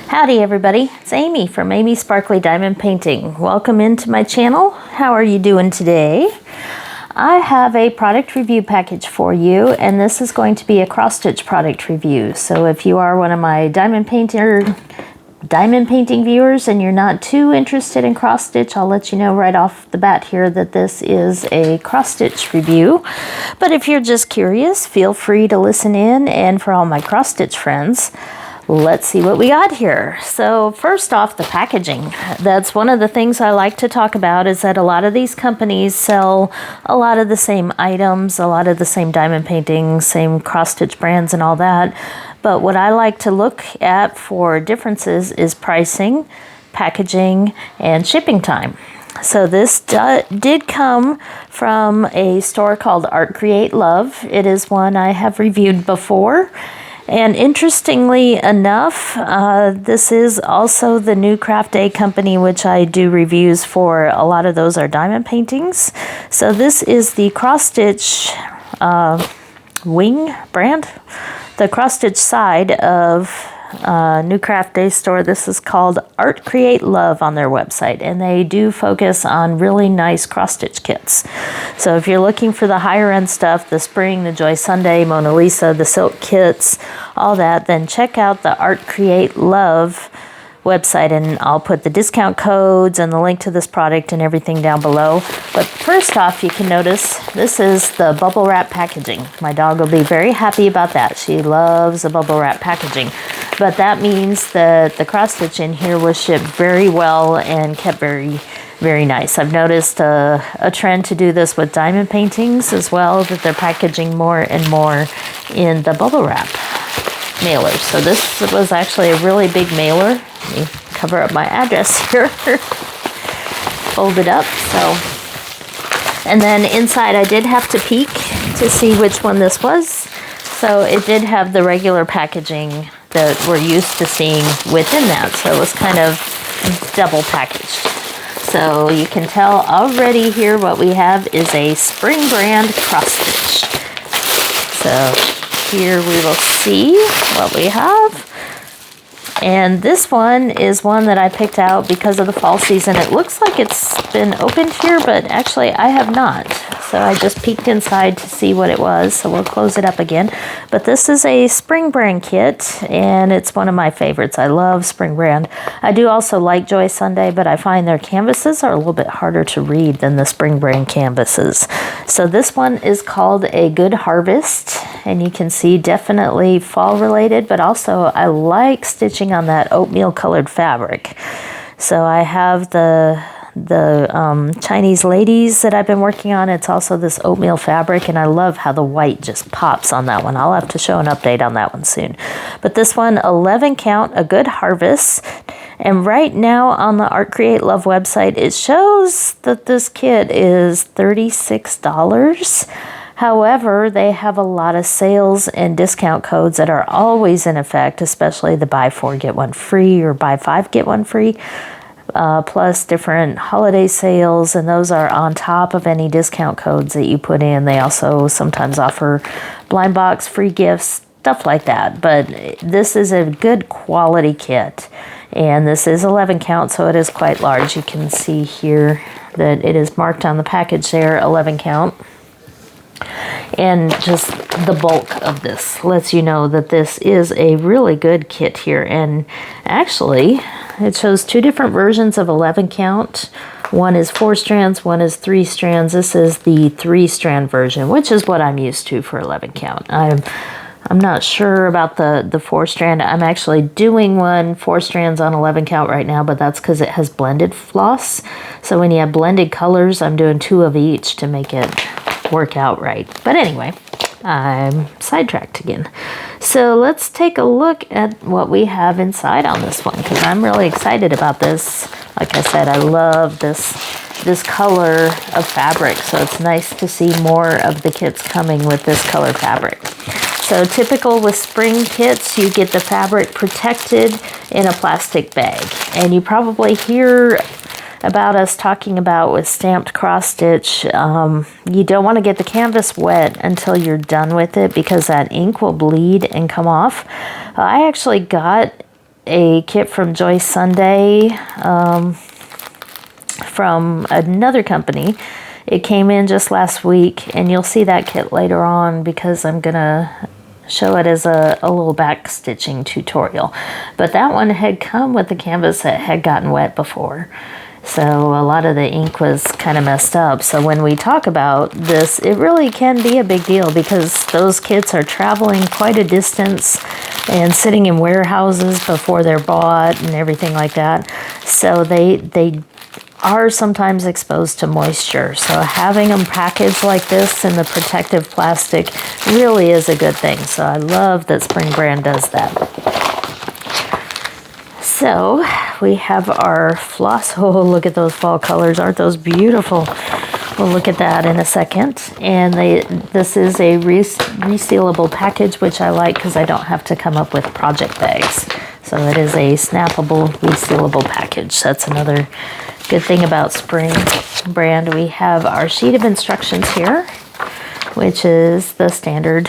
Howdy everybody, it's Amy from Amy Sparkly Diamond Painting. Welcome into my channel. How are you doing today? I have a product review package for you, and this is going to be a cross-stitch product review. So if you are one of my diamond painting viewers and you're not too interested in cross-stitch, I'll let you know right off the bat here that this is a cross-stitch review. But if you're just curious, feel free to listen in, and for all my cross-stitch friends, let's see what we got here. So first off, the packaging. That's one of the things I like to talk about, is that a lot of these companies sell a lot of the same items, a lot of the same diamond paintings, same cross-stitch brands and all that. But what I like to look at for differences is pricing, packaging, and shipping time. So this did come from a store called Artcreatlove. It is one I have reviewed before. And interestingly enough, this is also the new Craft Day company, which I do reviews for. A lot of those are diamond paintings. So this is the cross-stitch wing brand, the cross-stitch side of new Craft Day store. This is called Artcreatlove on their website, and they do focus on really nice cross-stitch kits. So if you're looking for the higher end stuff, the Spring, the Joy Sunday, Mona Lisa, the silk kits, all that, then check out the Artcreatlove website, and I'll put the discount codes and the link to this product and everything down below. But first off, you can notice this is the bubble wrap packaging. My dog will be very happy about that. She loves the bubble wrap packaging. But that means that the cross stitch in here was shipped very well and kept very, very nice. I've noticed a trend to do this with diamond paintings as well, that they're packaging more and more in the bubble wrap mailers. So this was actually a really big mailer. Let me cover up my address here. Fold it up. And then inside I did have to peek to see which one this was. So it did have the regular packaging that we're used to seeing within that. So it was kind of double packaged. So you can tell already here what we have is a Spring brand cross stitch. So here we will see what we have. And this one is one that I picked out because of the fall season. It looks like it's been opened here, but actually I have not. So I just peeked inside to see what it was. So we'll close it up again. But this is a Spring brand kit, and it's one of my favorites. I love Spring brand. I do also like Joy Sunday, but I find their canvases are a little bit harder to read than the Spring brand canvases. So this one is called A Good Harvest, and you can see definitely fall related, but also I like stitching on that oatmeal colored fabric. So I have the Chinese ladies that I've been working on. It's also this oatmeal fabric, and I love how the white just pops on that one. I'll have to show an update on that one soon. But this one, 11 count, A Good Harvest. And right now on the Artcreatlove website, it shows that this kit is $36. However, they have a lot of sales and discount codes that are always in effect, especially the buy 4 get 1 free or buy 5 get 1 free. Plus different holiday sales, and those are on top of any discount codes that you put in. They also sometimes offer blind box, free gifts, stuff like that. But this is a good quality kit, and this is 11 count, so it is quite large. You can see here that it is marked on the package there, 11 count. And just the bulk of this lets you know that this is a really good kit here. And actually, it shows two different versions of 11 count. One is 4 strands, one is 3 strands. This is the 3-strand version, which is what I'm used to for 11 count. I'm not sure about the 4-strand. I'm actually doing 4 strands on 11 count right now, but that's because it has blended floss. So when you have blended colors, I'm doing 2 of each to make it work out right. But anyway, I'm sidetracked again. So let's take a look at what we have inside on this one, because I'm really excited about this. Like I said, I love this color of fabric, so it's nice to see more of the kits coming with this color fabric. So typical with spring kits, you get the fabric protected in a plastic bag, and you probably hear about us talking about with stamped cross stitch, you don't want to get the canvas wet until you're done with it, because that ink will bleed and come off. I actually got a kit from Joy Sunday from another company. It came in just last week, and you'll see that kit later on because I'm gonna show it as a little back stitching tutorial. But that one had come with the canvas that had gotten wet before. So a lot of the ink was kind of messed up. So when we talk about this, it really can be a big deal because those kits are traveling quite a distance and sitting in warehouses before they're bought and everything like that. So they are sometimes exposed to moisture. So having them packaged like this in the protective plastic really is a good thing. So I love that Spring Brand does that. So we have our floss. Oh, look at those fall colors. Aren't those beautiful? We'll look at that in a second. And this is a resealable package, which I like because I don't have to come up with project bags. So it is a snappable, resealable package. That's another good thing about Spring Brand. We have our sheet of instructions here, which is the standard.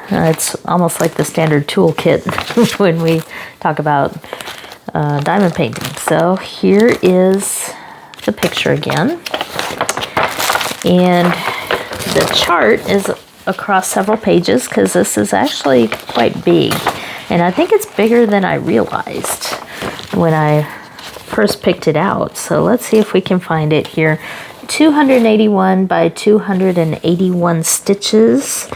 It's almost like the standard toolkit when we talk about diamond painting. So here is the picture again. And the chart is across several pages because this is actually quite big. And I think it's bigger than I realized when I first picked it out. So let's see if we can find it here. 281 by 281 stitches.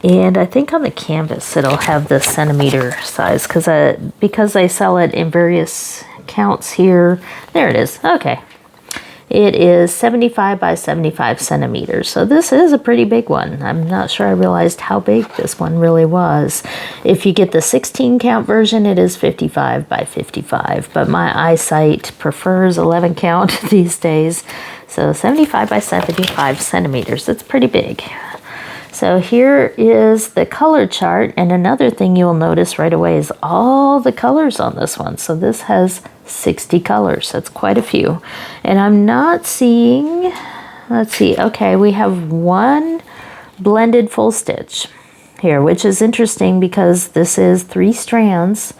And I think on the canvas it'll have the centimeter size because they sell it in various counts here. There it is. Okay. It is 75 by 75 centimeters. So this is a pretty big one. I'm not sure I realized how big this one really was. If you get the 16 count version, it is 55 by 55. But my eyesight prefers 11 count these days. So 75 by 75 centimeters. That's pretty big. So here is the color chart, and another thing you'll notice right away is all the colors on this one. So this has 60 colors. That's quite a few. And I'm not seeing, let's see, okay, we have one blended full stitch here, which is interesting because this is 3 strands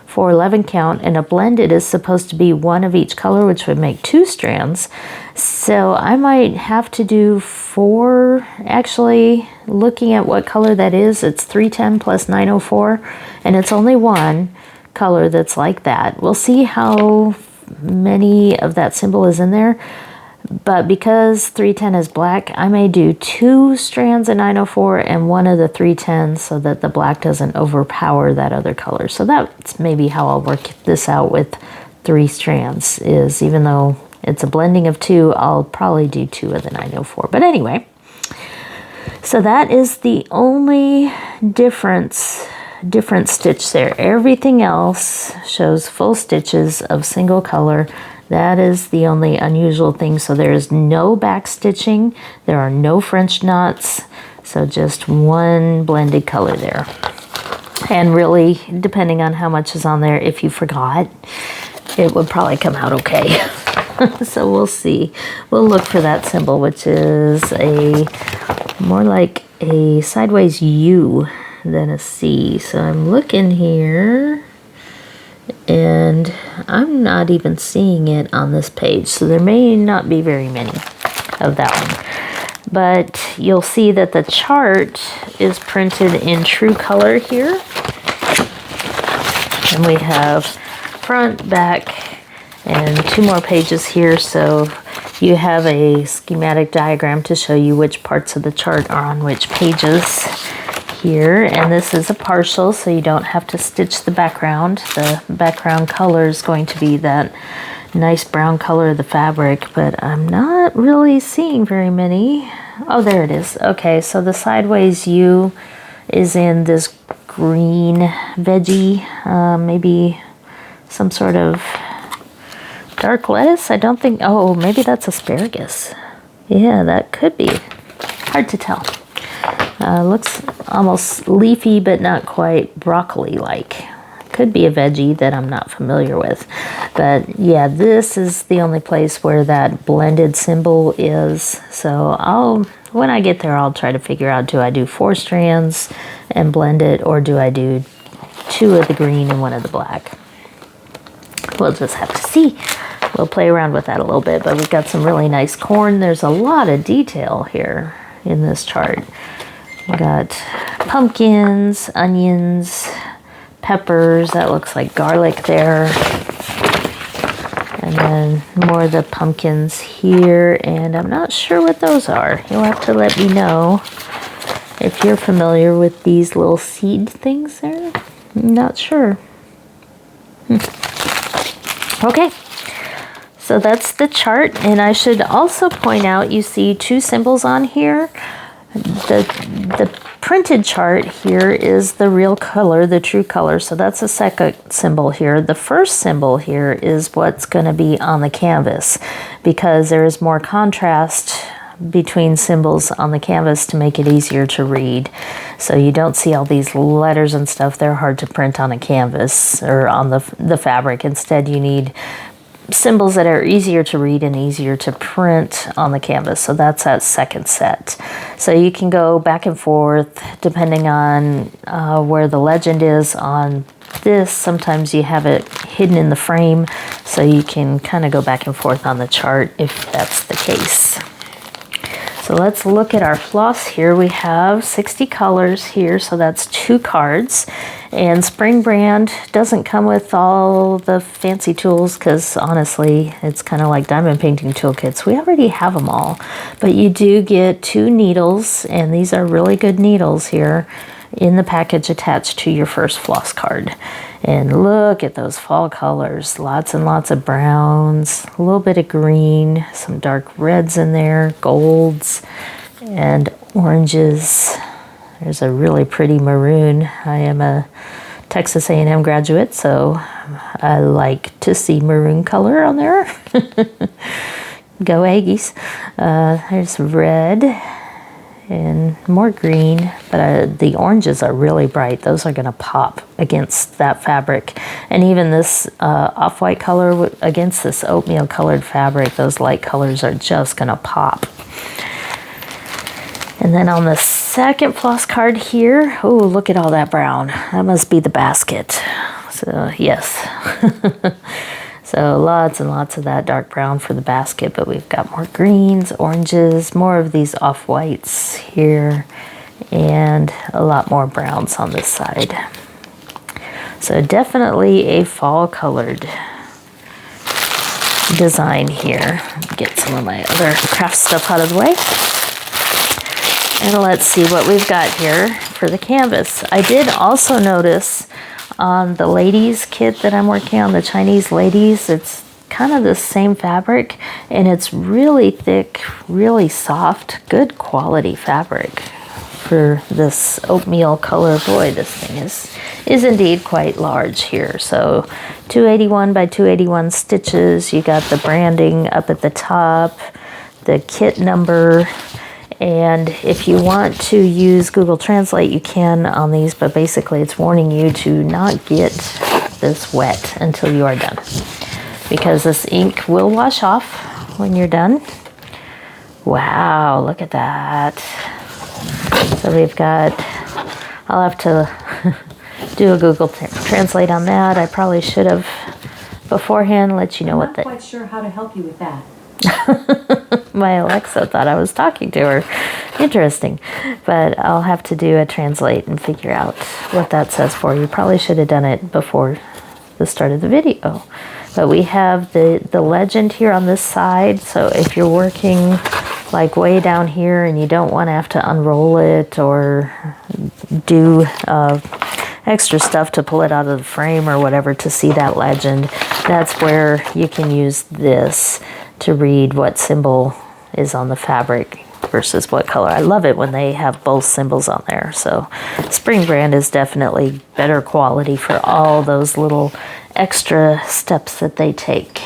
for 11 count, and a blended is supposed to be one of each color, which would make 2 strands. So I might have to do 4. Actually, looking at what color that is, it's 310 plus 904, and it's only one color that's like that. We'll see how many of that symbol is in there. But because 310 is black, I may do 2 strands of 904 and one of the 310s so that the black doesn't overpower that other color. So that's maybe how I'll work this out with 3 strands, is even though it's a blending of 2, I'll probably do 2 of the 904. But anyway, so that is the only different stitch there. Everything else shows full stitches of single color. That is the only unusual thing. So there is no back stitching. There are no French knots. So just one blended color there. And really, depending on how much is on there, if you forgot, it would probably come out okay. So we'll see. We'll look for that symbol, which is a more like a sideways U than a C. So I'm looking here, and I'm not even seeing it on this page, so there may not be very many of that one. But you'll see that the chart is printed in true color here. And we have front, back, and 2 more pages here, so you have a schematic diagram to show you which parts of the chart are on which pages here. And this is a partial, so you don't have to stitch the background. The background color is going to be that nice brown color of the fabric, but I'm not really seeing very many. Oh, there it is. Okay, so the sideways U is in this green veggie, maybe some sort of dark lettuce. I don't think, oh, maybe that's asparagus. Yeah, that could be. Hard to tell. Looks almost leafy, but not quite broccoli-like. Could be a veggie that I'm not familiar with. But yeah, this is the only place where that blended symbol is. So when I get there, I'll try to figure out, do I do 4 strands and blend it, or do I do 2 of the green and 1 of the black? We'll just have to see. We'll play around with that a little bit, but we've got some really nice corn. There's a lot of detail here in this chart. We got pumpkins, onions, peppers. That looks like garlic there. And then more of the pumpkins here, and I'm not sure what those are. You'll have to let me know if you're familiar with these little seed things there. I'm not sure. Okay, so that's the chart, and I should also point out you see two symbols on here. The printed chart here is the real color, the true color, so that's the second symbol here. The first symbol here is what's going to be on the canvas, because there is more contrast between symbols on the canvas to make it easier to read. So you don't see all these letters and stuff. They're hard to print on a canvas or on the fabric. Instead, you need symbols that are easier to read and easier to print on the canvas. So that's that second set. So you can go back and forth depending on where the legend is on this. Sometimes you have it hidden in the frame, so you can kind of go back and forth on the chart if that's the case. So let's look at our floss here. We have 60 colors here, so that's 2 cards. And Spring Brand doesn't come with all the fancy tools because honestly, it's kind of like diamond painting toolkits. We already have them all, but you do get 2 needles, and these are really good needles here in the package attached to your first floss card. And look at those fall colors, lots and lots of browns, a little bit of green, some dark reds in there, golds, and oranges. There's a really pretty maroon. I am a Texas A&M graduate, so I like to see maroon color on there. Go Aggies. There's red and more green, but the oranges are really bright. Those are going to pop against that fabric. And even this off-white color against this oatmeal colored fabric, those light colors are just going to pop. And then on the second floss card here, oh, look at all that brown. That must be the basket. So yes. So lots and lots of that dark brown for the basket, but we've got more greens, oranges, more of these off-whites here, and a lot more browns on this side. So definitely a fall-colored design here. Get some of my other craft stuff out of the way. And let's see what we've got here for the canvas. I did also notice on the ladies kit that I'm working on, the Chinese ladies, it's kind of the same fabric, and it's really thick, really soft, good quality fabric for this oatmeal color. Boy, this thing is indeed quite large here. So 281 by 281 stitches. You got the branding up at the top, the kit number. And if you want to use Google Translate, you can on these, but basically it's warning you to not get this wet until you are done, because this ink will wash off when you're done. Wow, look at that. So we've got, I'll have to do a Google Translate on that. I probably should have beforehand let you know what the... I'm not quite sure how to help you with that. My Alexa thought I was talking to her. Interesting. But I'll have to do a translate and figure out what that says for you. Probably should have done it before the start of the video. But we have the legend here on this side. So if you're working like way down here and you don't want to have to unroll it or do extra stuff to pull it out of the frame or whatever to see that legend, that's where you can use this to read what symbol is on the fabric versus what color. I love it when they have both symbols on there. So Spring Brand is definitely better quality for all those little extra steps that they take.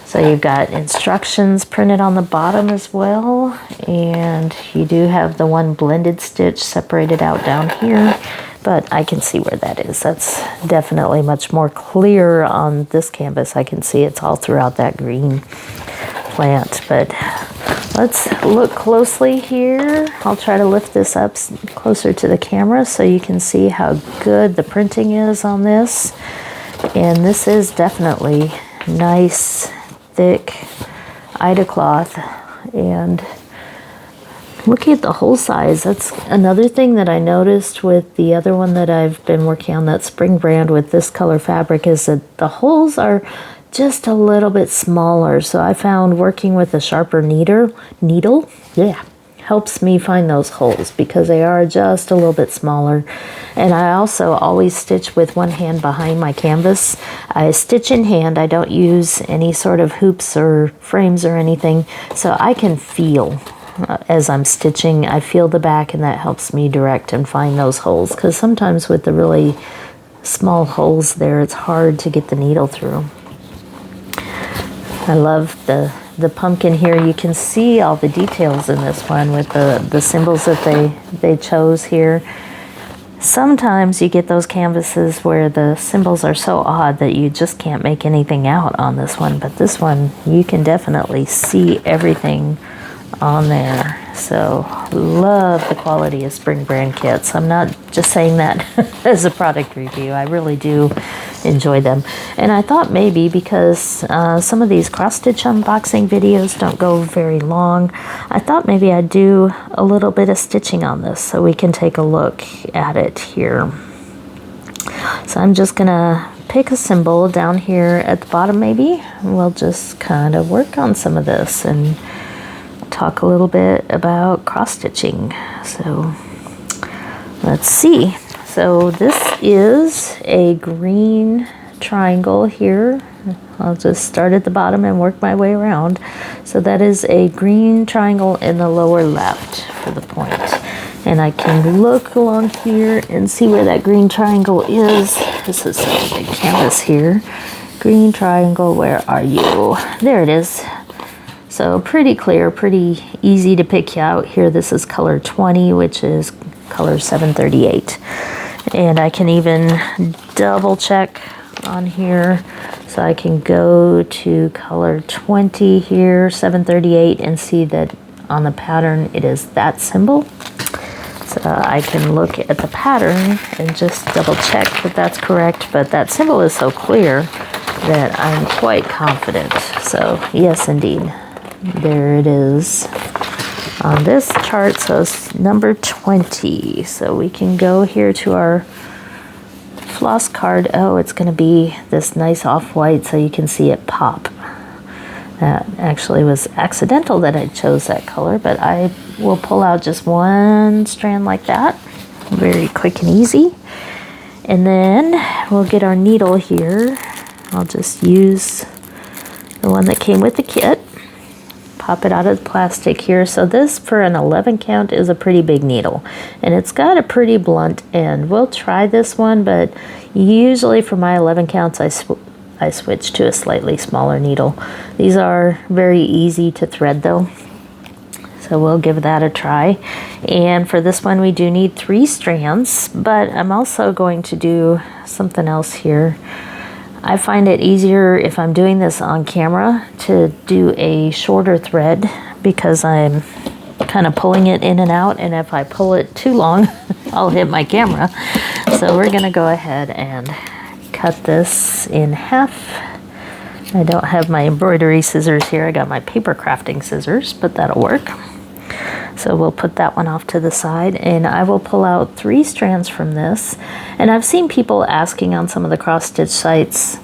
So you've got instructions printed on the bottom as well, and you do have the one blended stitch separated out down here, but I can see where that is. That's definitely much more clear on this canvas. I can see it's all throughout that green plant, but let's look closely here. I'll try to lift this up closer to the camera so you can see how good the printing is on this. And this is definitely nice, thick Ida cloth. And looking at the hole size, that's another thing that I noticed with the other one that I've been working on, that spring brand with this color fabric, is that the holes are just a little bit smaller. So I found working with a sharper needle, yeah, helps me find those holes because they are just a little bit smaller. And I also always stitch with one hand behind my canvas. I stitch in hand. I don't use any sort of hoops or frames or anything, so I can feel as I'm stitching. I feel the back, and that helps me direct and find those holes, because sometimes with the really small holes there, it's hard to get the needle through. I love the pumpkin here. You can see all the details in this one with the symbols that they chose here. Sometimes you get those canvases where the symbols are so odd that you just can't make anything out on this one, but this one you can definitely see everything on there. So love the quality of spring brand kits. I'm not just saying that as a product review. I really do enjoy them. And I thought maybe because some of these cross stitch unboxing videos don't go very long, I thought maybe I'd do a little bit of stitching on this so we can take a look at it here. So I'm just gonna pick a symbol down here at the bottom maybe. We'll just kind of work on some of this and talk a little bit about cross stitching. So let's see. So this is a green triangle here. I'll just start at the bottom and work my way around. So that is a green triangle in the lower left for the point. And I can look along here and see where that green triangle is. This is such a big canvas here. Green triangle, where are you? There it is. So pretty clear, pretty easy to pick out here. This is color 20, which is color 738. And I can even double check on here. So I can go to color 20 here, 738, and see that on the pattern it is that symbol. So I can look at the pattern and just double check that that's correct. But that symbol is so clear that I'm quite confident. So yes, indeed. There it is on this chart. So it's number 20. So we can go here to our floss card. Oh, it's going to be this nice off-white so you can see it pop. That actually was accidental that I chose that color, but I will pull out just one strand like that. Very quick and easy. And then we'll get our needle here. I'll just use the one that came with the kit. Pop it out of the plastic here. So this, for an 11 count, is a pretty big needle, and it's got a pretty blunt end. We'll try this one, but usually for my 11 counts I switch to a slightly smaller needle. These are very easy to thread though, so we'll give that a try. And for this one we do need 3 strands, but I'm also going to do something else here. I find it easier if I'm doing this on camera to do a shorter thread, because I'm kind of pulling it in and out, and if I pull it too long I'll hit my camera. So we're gonna go ahead and cut this in half. I don't have my embroidery scissors here. I got my paper crafting scissors, but that'll work. So we'll put that one off to the side, and I will pull out 3 strands from this. And I've seen people asking on some of the cross stitch sites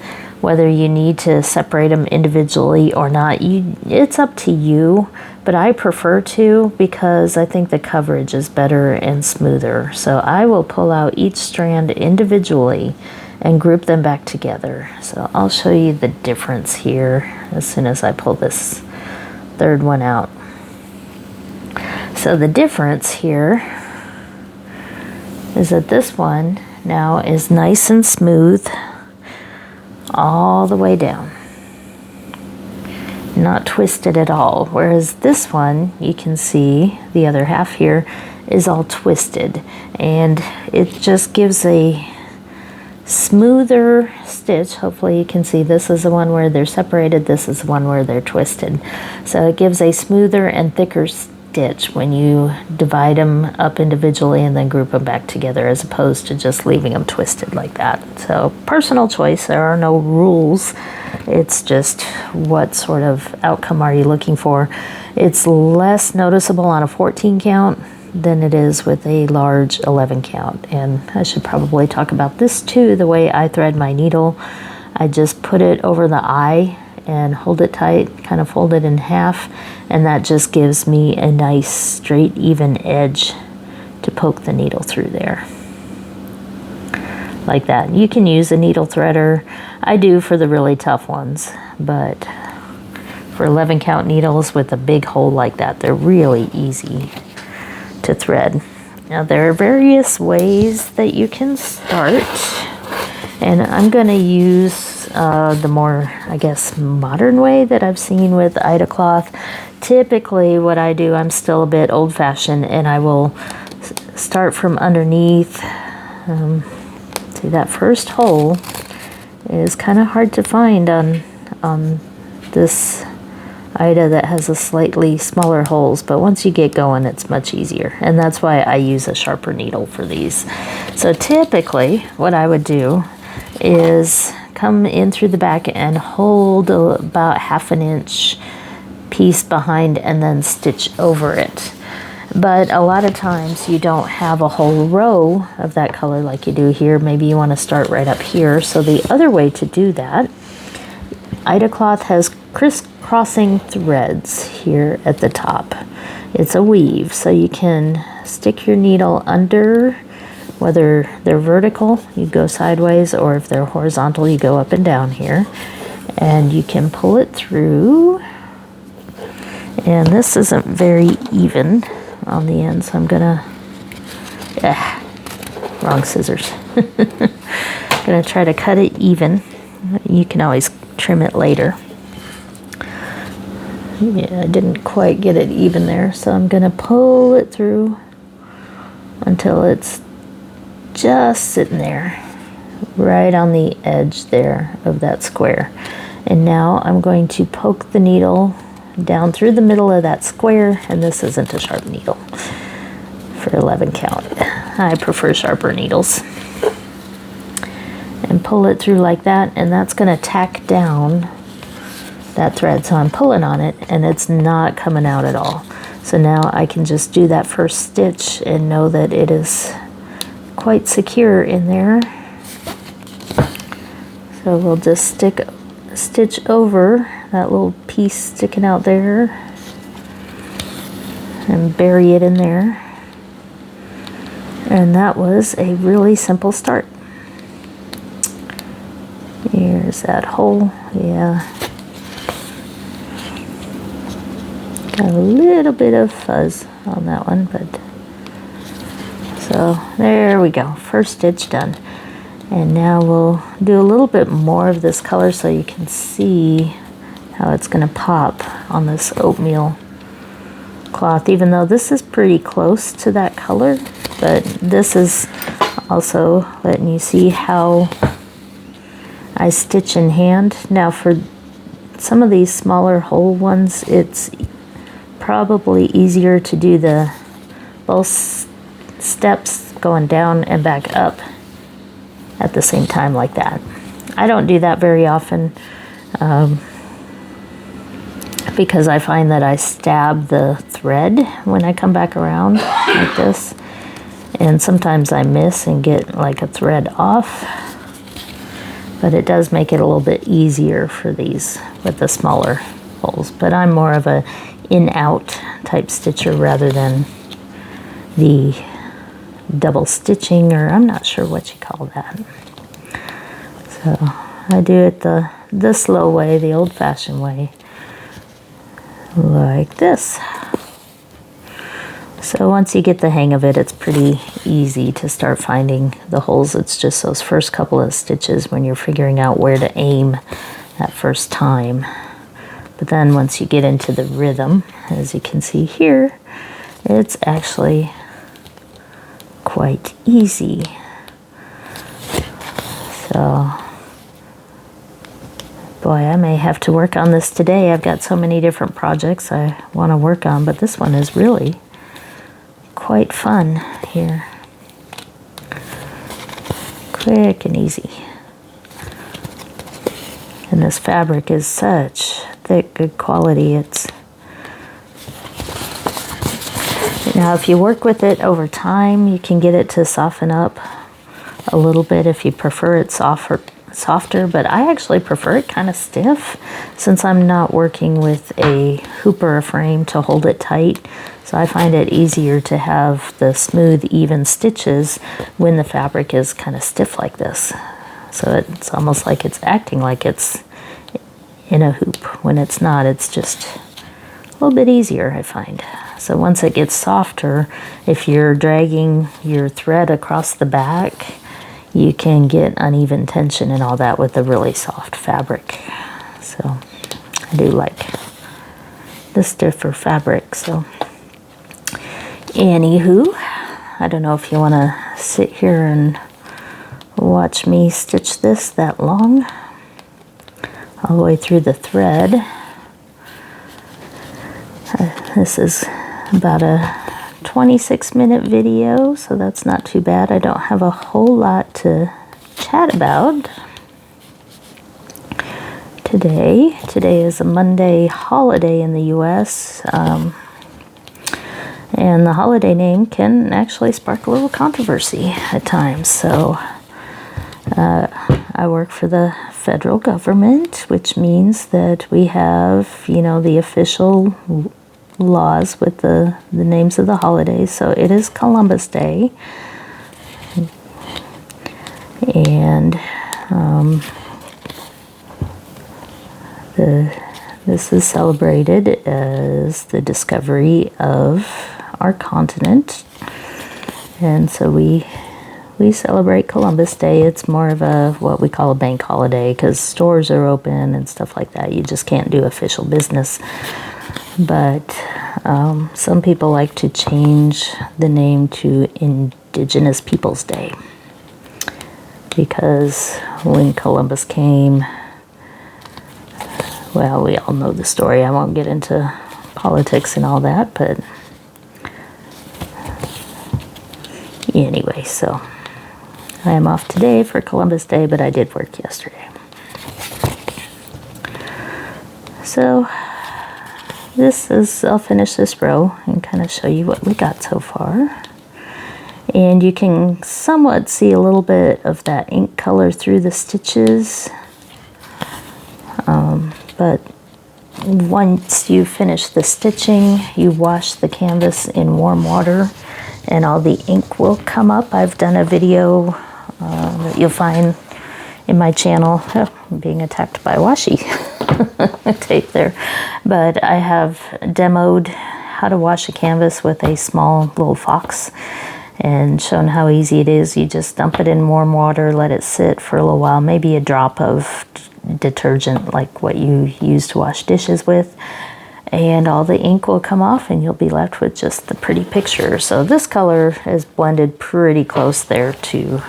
whether you need to separate them individually or not. It's up to you, but I prefer to, because I think the coverage is better and smoother. So I will pull out each strand individually and group them back together. So I'll show you the difference here as soon as I pull this 3rd one out. So the difference here is that this one now is nice and smooth all the way down, not twisted at all, whereas this one, you can see the other half here is all twisted, and it just gives a smoother stitch. Hopefully you can see this is the one where they're separated, this is the one where they're twisted. So it gives a smoother and thicker stitch when you divide them up individually and then group them back together, as opposed to just leaving them twisted like that. So personal choice, there are no rules. It's just what sort of outcome are you looking for. It's less noticeable on a 14 count than it is with a large 11 count. And I should probably talk about this too, the way I thread my needle. I just put it over the eye and hold it tight, kind of fold it in half, and that just gives me a nice straight even edge to poke the needle through there. Like that. You can use a needle threader. I do for the really tough ones, but for 11 count needles with a big hole like that, they're really easy to thread. Now there are various ways that you can start, and I'm going to use the more, I guess, modern way that I've seen with Artcreatlove. Typically what I do, I'm still a bit old-fashioned, and I will start from underneath. See, that first hole is kind of hard to find on this Ida that has a slightly smaller holes, but once you get going, it's much easier, and that's why I use a sharper needle for these. So typically what I would do is come in through the back and hold about 1/2 inch piece behind and then stitch over it. But a lot of times you don't have a whole row of that color like you do here. Maybe you want to start right up here. So the other way to do that, Artcreatlove has crisscrossing threads here at the top. It's a weave, so you can stick your needle under. Whether they're vertical, you go sideways, or if they're horizontal, you go up and down here. And you can pull it through. And this isn't very even on the end, so I'm gonna, wrong scissors. Gonna try to cut it even. You can always trim it later. Yeah, I didn't quite get it even there, so I'm gonna pull it through until it's just sitting there, right on the edge there of that square. And now I'm going to poke the needle down through the middle of that square, and this isn't a sharp needle for 11 count. I prefer sharper needles. And pull it through like that, and that's going to tack down that thread. So I'm pulling on it, and it's not coming out at all. So now I can just do that first stitch and know that it is quite secure in there. So we'll just stitch over that little piece sticking out there and bury it in there. And that was a really simple start. Here's that hole. Yeah, got a little bit of fuzz on that one, but so there we go, first stitch done. And now we'll do a little bit more of this color so you can see how it's going to pop on this oatmeal cloth, even though this is pretty close to that color. But this is also letting you see how I stitch in hand. Now for some of these smaller hole ones, it's probably easier to do the both steps going down and back up at the same time like that. I don't do that very often because I find that I stab the thread when I come back around like this, and sometimes I miss and get like a thread off, but it does make it a little bit easier for these with the smaller holes. But I'm more of a in-out type stitcher rather than the double stitching, or I'm not sure what you call that. So I do it the slow way, the old-fashioned way, like this. So once you get the hang of it, it's pretty easy to start finding the holes. It's just those first couple of stitches when you're figuring out where to aim that first time. But then once you get into the rhythm, as you can see here, it's actually quite easy. So Boy, I may have to work on this today. I've got so many different projects I want to work on, but this one is really quite fun here. Quick and easy. And this fabric is such thick, good quality. Now if you work with it over time, you can get it to soften up a little bit if you prefer it softer, but I actually prefer it kind of stiff since I'm not working with a hoop or a frame to hold it tight. So I find it easier to have the smooth, even stitches when the fabric is kind of stiff like this. So it's almost like it's acting like it's in a hoop. When it's not, it's just a little bit easier, I find. So once it gets softer, if you're dragging your thread across the back, you can get uneven tension and all that with the really soft fabric. So I do like the stiffer fabric. So anywho, I don't know if you want to sit here and watch me stitch this that long, all the way through the thread. This is about a 26-minute video, so that's not too bad. I don't have a whole lot to chat about today. Today is a Monday holiday in the US, and the holiday name can actually spark a little controversy at times. So I work for the federal government, which means that we have, you know, the official laws with the names of the holidays. So it is Columbus Day, and this is celebrated as the discovery of our continent, and so we celebrate Columbus Day. It's more of a what we call a bank holiday because stores are open and stuff like that. You just can't do official business. But some people like to change the name to Indigenous Peoples Day, because when Columbus came, well, we all know the story. I won't get into politics and all that, but anyway, so I am off today for Columbus Day, but I did work yesterday. So this is, I'll finish this row and kind of show you what we got so far. And you can somewhat see a little bit of that ink color through the stitches. But once you finish the stitching, you wash the canvas in warm water and all the ink will come up. I've done a video that you'll find in my channel. Oh, I'm being attacked by washi tape there. But I have demoed how to wash a canvas with a small little fox and shown how easy it is. You just dump it in warm water, let it sit for a little while, maybe a drop of detergent like what you use to wash dishes with, and all the ink will come off and you'll be left with just the pretty picture. So this color is blended pretty close there to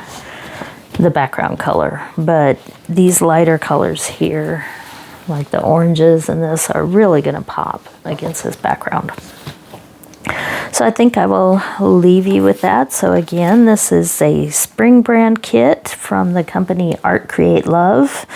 the background color, but these lighter colors here, like the oranges and this, are really going to pop against this background. So I think I will leave you with that. So again, this is a spring brand kit from the company Artcreatlove,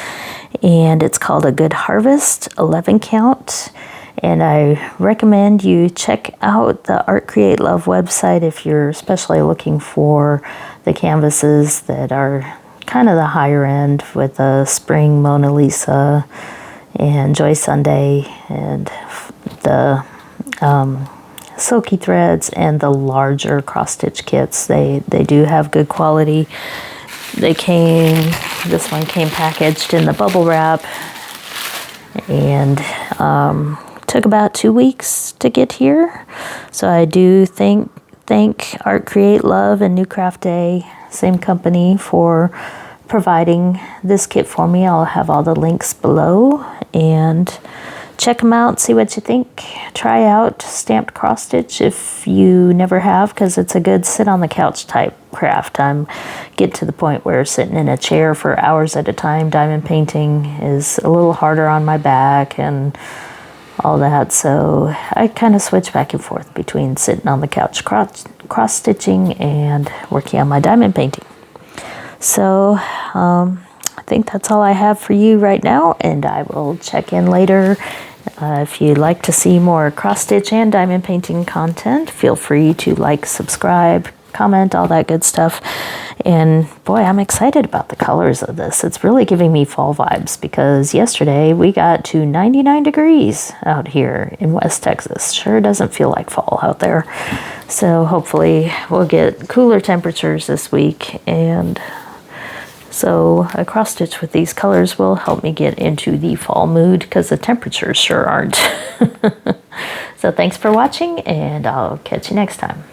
and it's called A Good Harvest 11 count. And I recommend you check out the Artcreatlove website if you're especially looking for the canvases that are kind of the higher end, with the Spring Mona Lisa and Joy Sunday and the silky threads and the larger cross stitch kits. They do have good quality. This one came packaged in the bubble wrap, and took about 2 weeks to get here. So I do thank Artcreatlove and New Craft Day, same company, for providing this kit for me. I'll have all the links below, and check them out, see what you think. Try out stamped cross stitch if you never have, because it's a good sit on the couch type craft. I'm get to the point where sitting in a chair for hours at a time diamond painting is a little harder on my back and all that, so I kind of switch back and forth between sitting on the couch cross stitching and working on my diamond painting. So I think that's all I have for you right now, and I will check in later. If you'd like to see more cross stitch and diamond painting content, feel free to like, subscribe, comment, all that good stuff. And boy, I'm excited about the colors of this. It's really giving me fall vibes, because yesterday we got to 99 degrees out here in West Texas. Sure doesn't feel like fall out there. So hopefully we'll get cooler temperatures this week, and so a cross stitch with these colors will help me get into the fall mood, because the temperatures sure aren't. So thanks for watching, and I'll catch you next time.